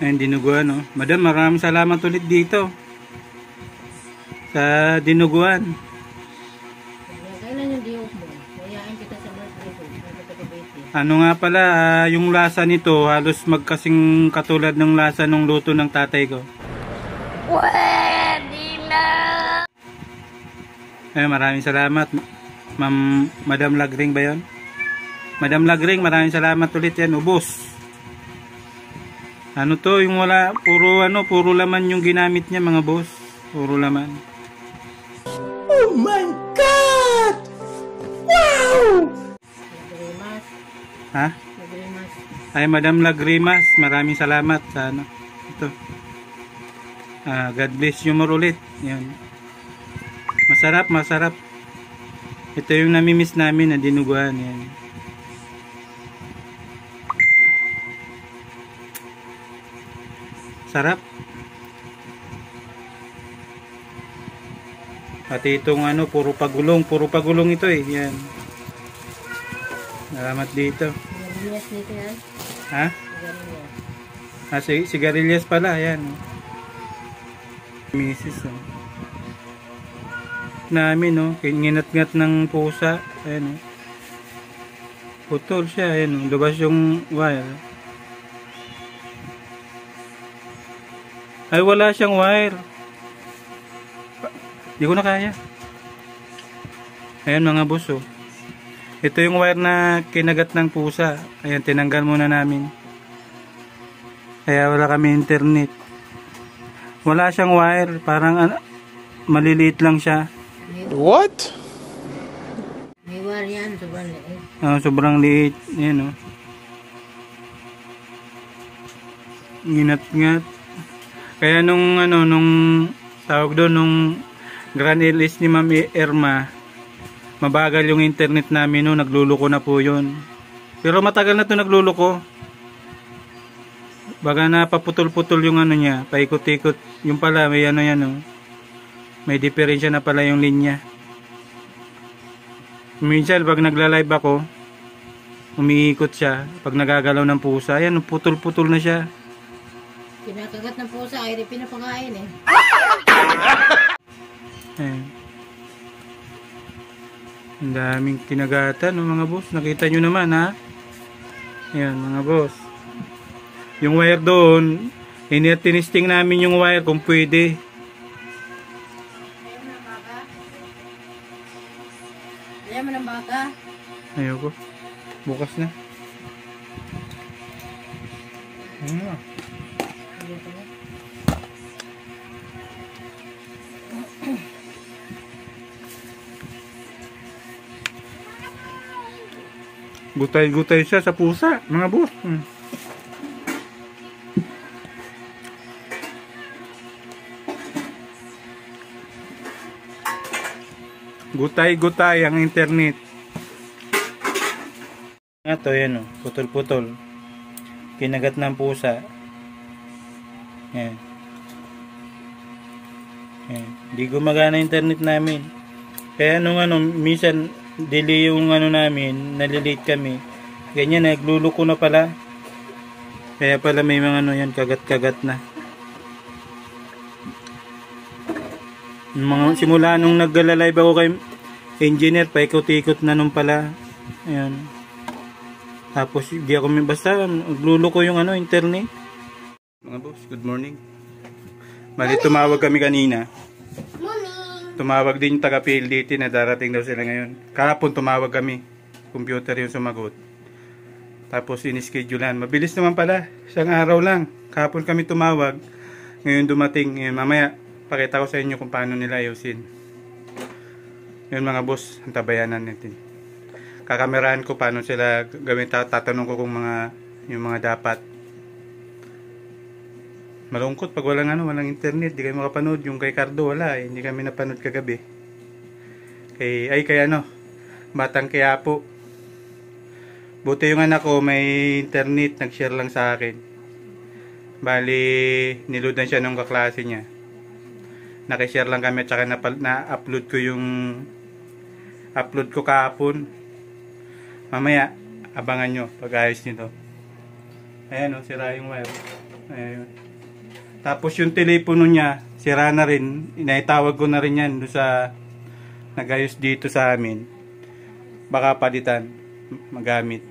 Ayun, dinuguan, no? Madam, maraming salamat ulit dito. Sa dinuguan. Kailan yung diop mo? Kayain kita sa birthday ko. Ano nga pala, yung lasa nito, halos magkasing katulad ng lasa ng luto ng tatay ko. Pwede na! Ayun, maraming salamat. Madam Lagring ba yun? Madam Lagring, maraming salamat ulit yan. Ubos. Ano to, yung wala, puro laman yung ginamit niya mga boss. Puro laman. Oh my God! Wow! Lagrimas. Ha? Lagrimas. Ay, Madam Lagrimas, maraming salamat sa ano. Ito. God bless you more ulit. Yan. Masarap, masarap. Ito yung namimiss namin na dinuguan. Yan. Sarap. Pati itong ano, puro pagulong ito eh. Yan. Salamat dito. Sigarilyas nito yan. Ha? Sigarilyas. Sigarilyas pala, yan. Misis, oh. Namin, no, nginat-ngat ng pusa. Ayan, oh. Putol siya, ayan, oh. Lubas yung wire. Ay, wala siyang wire. Di ko na kaya. Ayan mga boss, oh. Ito yung wire na kinagat ng pusa. Ayan, tinanggal muna namin. Kaya wala kami internet. Wala siyang wire. Parang maliliit lang siya. What? May wire yan, sobrang liit. Sobrang liit. Ayan, oh. Nginat-ngat. Kaya nung tawag doon, nung Grand LS ni Ma'am Irma, mabagal yung internet namin, no, nagluluko na po yun. Pero matagal na to nagluluko. Baga na paputol-putol yung ano niya, paikot-ikot. Yung pala, may ano yan, no. May diferensya na pala yung linya. Minsan, pag nagla-live ako, umiikot siya. Pag nagagalaw ng pusa, ayan, putol-putol na siya. Kinakagat ng pusa, ay pinapakain eh. Ayan. Ang daming kinagatan, no, mga boss. Nakita nyo naman, ha? Ayan, mga boss. Yung wire doon, tinisting namin yung wire kung pwede. Ayaw mo ng baka? Ayaw mo ng baka? Ayoko. Bukas na. Ayaw. Gutay-gutay siya sa pusa, mga boss. Gutay-gutay ang internet. Ito, yan, oh, putol-putol. Kinagat ng pusa. Yan. Yan. Di gumagana internet namin. Kaya nung minsan delay yung namin, nalilate kami. Ganyan, nagluluko na pala. Kaya pala may mga yan, kagat-kagat na. Simula nung nagla-live ako kay engineer, paikot-ikot na nung pala. Ayan. Tapos, di ako basta, nagluluko yung internet. Mga boss, good morning. Bali, tumawag kami kanina. Tumawag din yung taga PLDT na darating daw sila ngayon. Kahapon tumawag kami. Computer yung sumagot. Tapos in-schedulean. Mabilis naman pala. Isang araw lang. Kahapon kami tumawag. Ngayon dumating. Ngayon, mamaya, pakita ko sa inyo kung paano nila ayusin. Yun mga boss, ang tabayanan natin. Kakamerahan ko paano sila gawin. Tatanong ko kung yung mga dapat. Malungkot pag walang internet, di kayo makapanood. Yung kay Cardo wala, hindi kami napanood kagabi. Kay Batang Quiapo. Buti yung anak ko may internet, nag-share lang sa akin. Bali, niloadan siya ng kaklase niya. Nakishare lang kami at saka na-upload ko kahapon. Mamaya, abangan nyo pag ayos nito. Ayan, sira yung wire. Ayun. Tapos yung telepono niya, sira na rin. Inaitawag ko na rin yan doon sa nagayos dito sa amin. Baka palitan, magamit.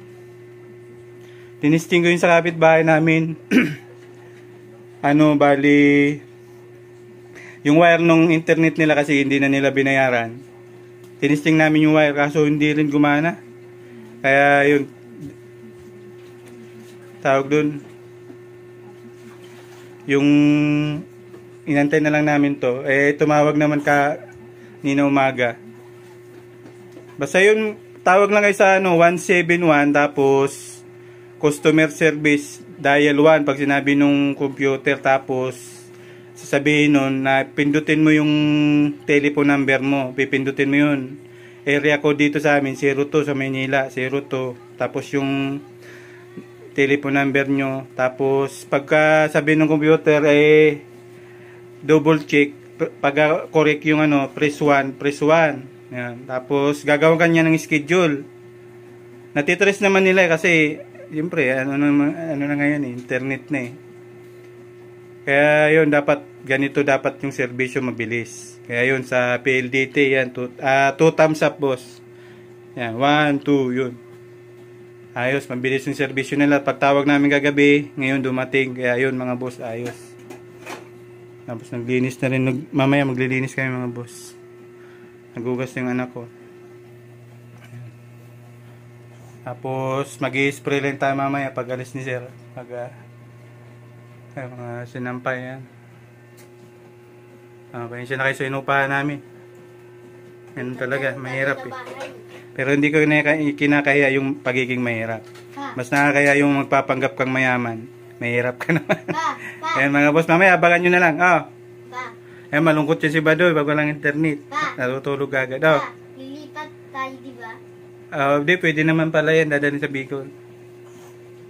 Tinisting ko yun sa kapitbahay namin. Bali, yung wire nung internet nila kasi hindi na nila binayaran. Tinisting namin yung wire kaso hindi rin gumana. Kaya yun, tawag dun, yung inantay na lang namin to, tumawag naman nina umaga. Basta yun, tawag lang kayo sa 171 tapos customer service dial 1 pag sinabi nung computer, tapos sasabihin nun na pindutin mo yung telephone number mo, pipindutin mo yun. Area code dito sa amin 02 sa Maynila, 02. Tapos yung telephone number nyo. Tapos pagka sabi ng computer double check pag correct yung press 1. Yan. Tapos gagawin kanya ng schedule. Natitrace naman nila kasi siyempre ano na ngayon internet na Kaya yun dapat ganito dapat yung serbisyo mabilis. Kaya yun sa PLDT yan 2 thumbs up boss. Yan 1 2 yun. Ayos, mabilis yung serbisyo nila. Pagtawag namin kagabi, ngayon dumating. Kaya yun mga boss, ayos. Tapos naglinis na rin. Mamaya maglilinis kami mga boss. Nagugas yung anak ko. Tapos mag-i-spray lang tayo mamaya pag alis ni sir. Mga sinampay yan. Pasensya na kayo sa inupahan namin. Yan talaga, mahirap Pero hindi ko kinakaya yung pagiging mahirap. Mas nakakaya yung magpapanggap kang mayaman. Mahirap ka naman. Ayan mga boss, mamaya abangan nyo na lang. Ayan, malungkot siya si Badoy pag walang internet. Natutulog agad. Lilipat tayo, di ba? Hindi, pwede naman pala yan. Dadalhin sa Bicol.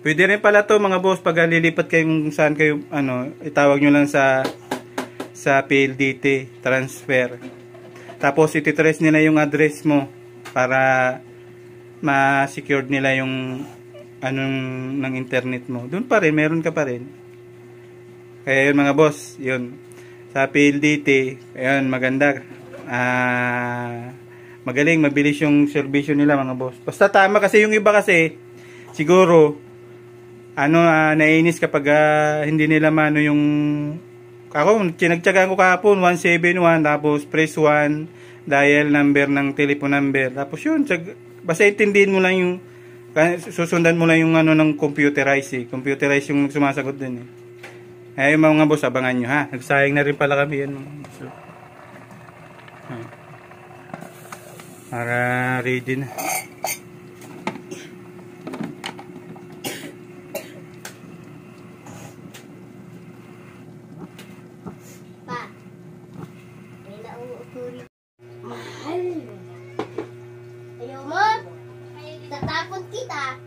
Pwede rin pala to mga boss. Pag lilipat kayong saan kayo, itawag nyo lang sa PLDT transfer. Tapos ititrace nila yung address mo para ma-secured nila yung ng internet mo. Doon pa rin, meron ka pa rin. Kaya yun mga boss, yun. Sa PLDT, ayun, maganda. Magaling, mabilis yung serbisyo nila mga boss. Basta tama kasi yung iba kasi, siguro, naiinis kapag hindi nila mano yung, ako, tinagtsagaan ko kahapon, 171, tapos press 1, dial number ng telephone number. Tapos yun, basta intindihin mo lang yung, susundan mo lang yung ng computerize Computerize yung sumasagot din Ay mga boss, abangan nyo ha. Nagsayang na rin pala kami yan. So, para ready na. Pa, may nauuturi. Mahal. Ayaw mo? Tatapon kita.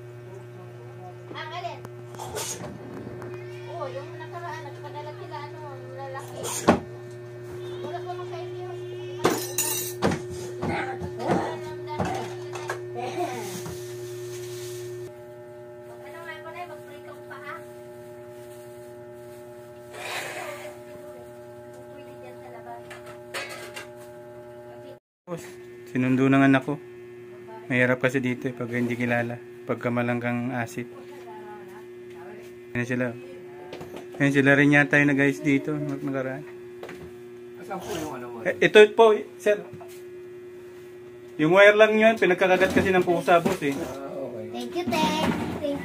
Ang alin? Oo, yung nakaraan, nagpadala sila, lalaki. Wala ko mga kayo. Sinundo ng anak ko. Mahirap kasi dito pag hindi kilala. Pagka malanggang asip. Ayan sila. Ayan sila rin yata yung guys dito. Nakaraan. Ito po, sir. Yung wire lang yun. Pinagkakagat kasi ng pusa boss Thank you, Thank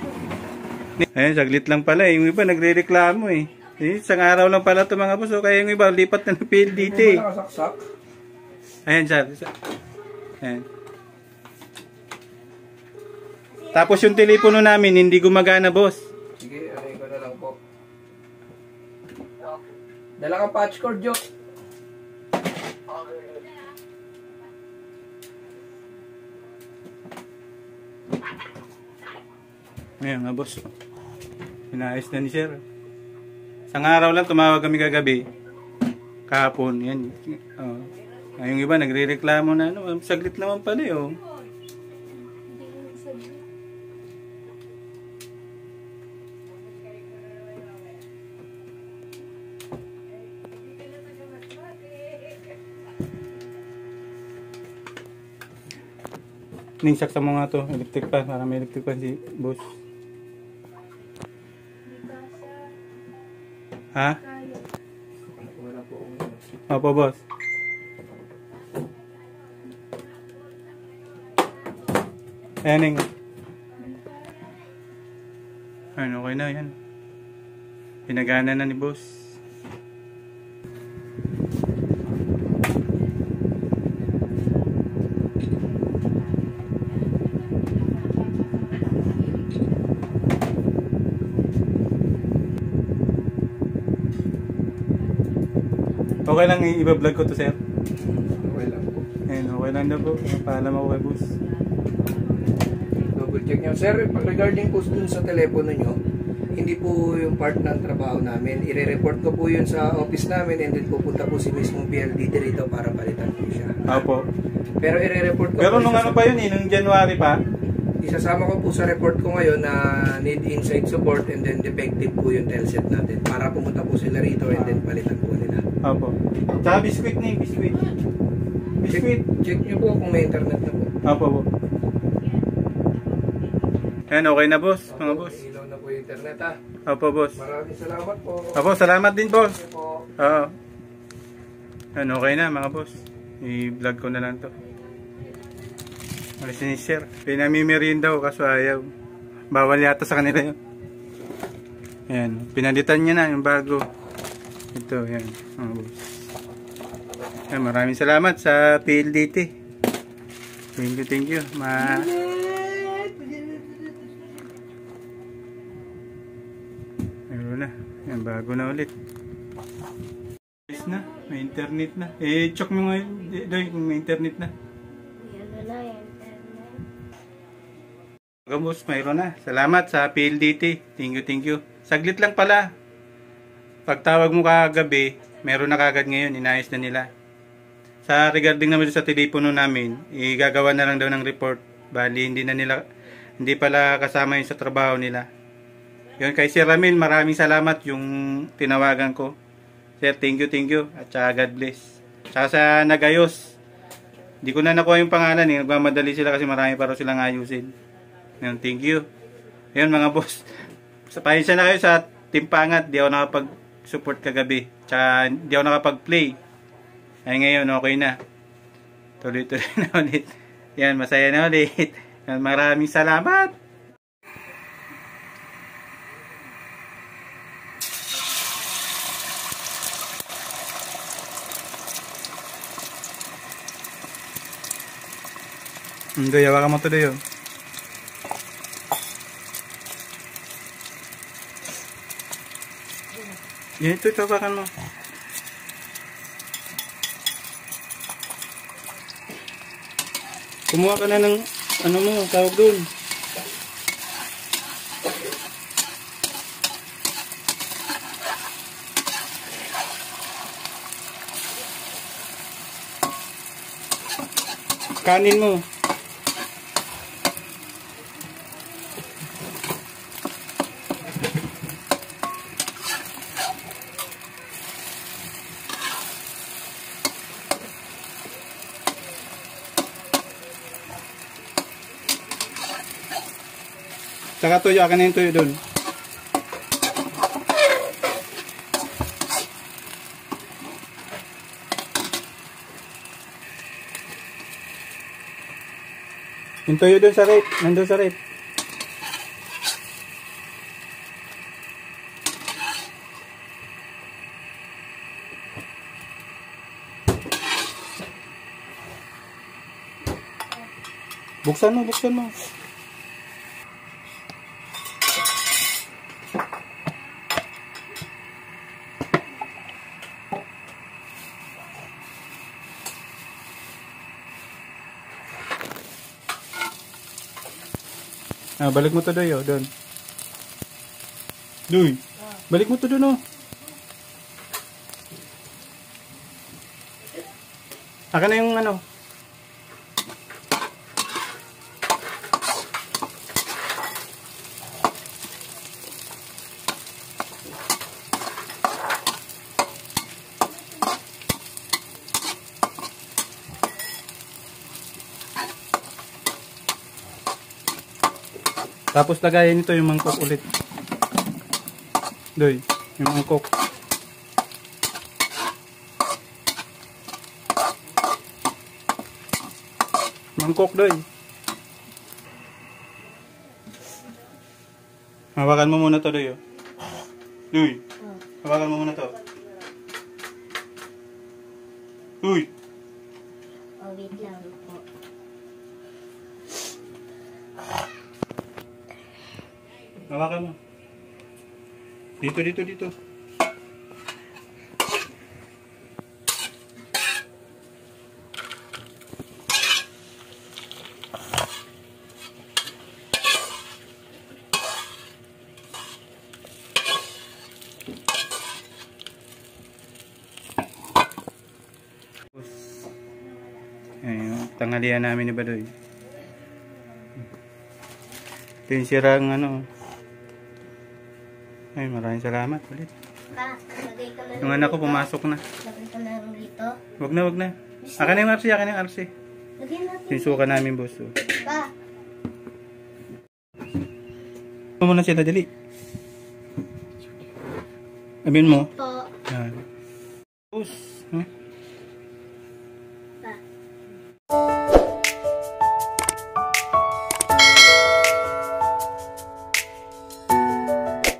you. Ayan, saglit lang pala. Yung iba nagre-reklamo isang araw lang pala ito mga boss. Kaya yung iba lipat na ng PLDT. Ayan, sir. Ayan. Tapos yung telepono namin hindi gumagana boss. Sige, aray ko na lang po. Dala kang patch cord, Jo. Ayan nga boss. Pinayos na ni sir. Isang araw lang tumawag kami kagabi. Kahapon. Yan. Yung iba nagre-reklamo na saglit naman pala Ningsak sa mga to. Electric pan. Para may electric pan si boss. Ha? Wala po. Opo, boss. Ayan yung... Ayan, okay na yan. Pinagana na ni boss. Okay lang i-vlog ko to, sir. Okay lang po. Ayan, okay lang na po. Paalam ako kay boss. Double check nyo. Sir, regarding po dun sa telepono nyo, hindi po yung part ng trabaho namin. I-report ko po yun sa office namin and then pupunta po si mismong PLDT rito para palitan po siya. Opo. Pero i-report ko Pero po nung ano pa yun nung January pa? isasama ko po sa report ko ngayon na need inside support and then defective po yung telset natin para pumunta po sila rito and then palitan po nila. Opo. Tsaka biscuit na yung biscuit. Biscuit. Check nyo po kung may internet na po. Opo po. Ayan, okay na boss, mga boss. Ilaw na po yung internet ha. Opo boss. Maraming salamat po. Opo, salamat din boss. Thank you po. Oo. Ayan, okay na mga boss. I-vlog ko na lang to. Malis ni sir. Pinamimirin daw kaso ayaw. Bawal yata sa kanila yun. Ayan, pinalitan niya na yung bago. Ito, ayan, mga boss. Ayan, maraming salamat sa PLDT. Thank you. Meron na. Ayan, bago na ulit. Ayos na, may internet na. Check mo nga doy kung may internet na. Boss, mayroon na. Salamat sa PLDT. Thank you. Saglit lang pala. Pagtawag mo kagabi, meron na kagad ngayon. Inayos na nila. Sa regarding naman sa telepono namin, igagawa na lang daw ng report. Bali, hindi pala kasama yun sa trabaho nila. Yun, kay Sir Ramil, maraming salamat yung tinawagan ko. Sir, thank you. At saka God bless. Saka sa nagayos. Hindi ko na nakuha yung pangalan. Nagmamadali sila kasi marami pa rin silang ayusin. Yan, thank you. Ayun mga boss. Pasensya na kayo sa timpangat. Di ako nakapag-support kagabi. Tsaka di ako nakapag-play. Ay ngayon, okay na. Tuloy-tuloy na ulit. Yan, masaya na ulit. Yan, maraming salamat. Hindi, yawa ka mo tuloy yun. Yan, ito, tawakan mo. Kumuha ka na ng, ano mo, tawag doon. Kanin mo. Saka tuyo, akin na yung tuyo doon. Yung tuyo doon sa rep, nandun sa rep. Buksan mo. Balik mo to doy, doon. Doy, balik mo to doon, Akin na yung ano. Tapos lagayan nito yung mangkok ulit. Doy, yung mangkok. Mangkok, Doy. Hawakan mo muna to, Doy. Oh. Doy, hawakan mo muna to. Uy! Oh, wait lang po. Hawakan mo. Dito, dito, dito. Ayun, tanghalian namin ni Badoy. Ito yung sirang ano. Ay, maraming salamat ulit. Pa, lagay ka na Yung anak ko pumasok na. Lagay ka na rin dito. Wag na, wag na. Akin na yung RC, akin na yung RC. Lagyan natin. Yung suka namin, boss. Oh. Pa, Ano muna sila, dali. Amin mo. po. Yan. Boss. Huh?